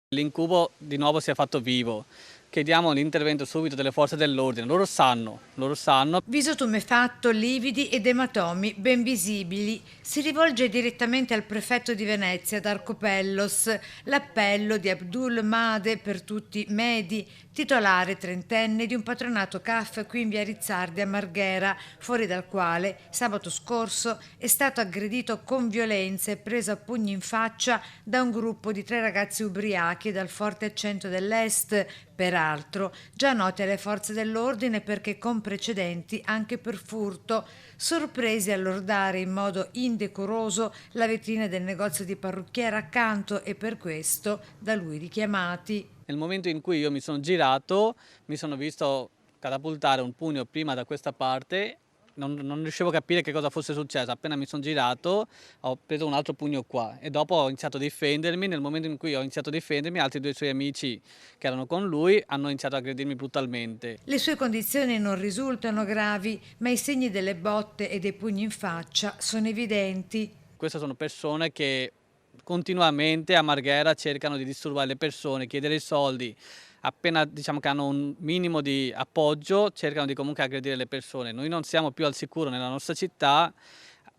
L'incubo di nuovo si è fatto vivo. Chiediamo l'intervento subito delle forze dell'ordine. Loro sanno. Viso tumefatto, lividi ed ematomi ben visibili. Si rivolge direttamente al prefetto di Venezia, Darco Pellos. L'appello di Abdul Made per tutti Medi, titolare trentenne di un patronato CAF qui in via Rizzardi a Marghera, fuori dal quale sabato scorso è stato aggredito con violenza e preso a pugni in faccia da un gruppo di 3 ragazzi ubriachi dal forte accento dell'est, peraltro già noti alle forze dell'ordine perché con precedenti anche per furto, sorpresi a lordare in modo indecoroso la vetrina del negozio di parrucchiera accanto e per questo da lui richiamati. Nel momento in cui io mi sono girato, mi sono visto catapultare un pugno prima da questa parte. Non riuscivo a capire che cosa fosse successo. Appena mi sono girato ho preso un altro pugno qua e dopo ho iniziato a difendermi. Nel momento in cui ho iniziato a difendermi, altri 2 suoi amici che erano con lui hanno iniziato a aggredirmi brutalmente. Le sue condizioni non risultano gravi, ma i segni delle botte e dei pugni in faccia sono evidenti. Queste sono persone che continuamente a Marghera cercano di disturbare le persone, chiedere i soldi. Appena diciamo che hanno un minimo di appoggio, cercano di comunque aggredire le persone. Noi non siamo più al sicuro nella nostra città.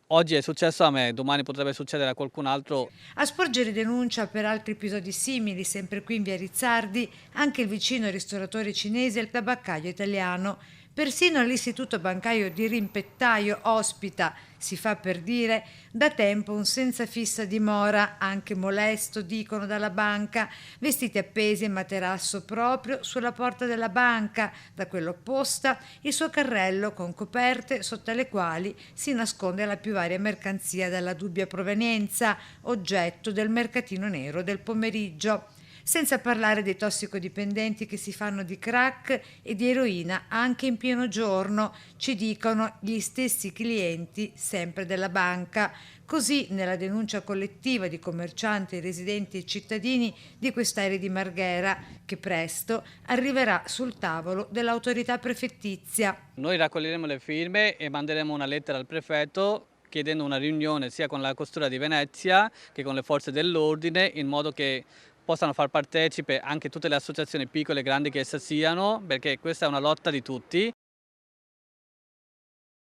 Oggi è successo a me, domani potrebbe succedere a qualcun altro. A sporgere denuncia per altri episodi simili, sempre qui in via Rizzardi, anche il vicino ristoratore cinese e il tabaccaio italiano. Persino l'istituto bancario di Rimpettaio ospita, si fa per dire, da tempo un senza fissa dimora, anche molesto, dicono dalla banca, vestiti appesi in materasso proprio sulla porta della banca, da quella opposta il suo carrello con coperte sotto le quali si nasconde la più varia mercanzia dalla dubbia provenienza, oggetto del mercatino nero del pomeriggio. Senza parlare dei tossicodipendenti che si fanno di crack e di eroina anche in pieno giorno, ci dicono gli stessi clienti sempre della banca. Così nella denuncia collettiva di commercianti, residenti e cittadini di quest'area di Marghera, che presto arriverà sul tavolo dell'autorità prefettizia. Noi raccoglieremo le firme e manderemo una lettera al prefetto chiedendo una riunione sia con la Questura di Venezia che con le forze dell'ordine, in modo che possano far partecipe anche tutte le associazioni piccole e grandi che esse siano, perché questa è una lotta di tutti.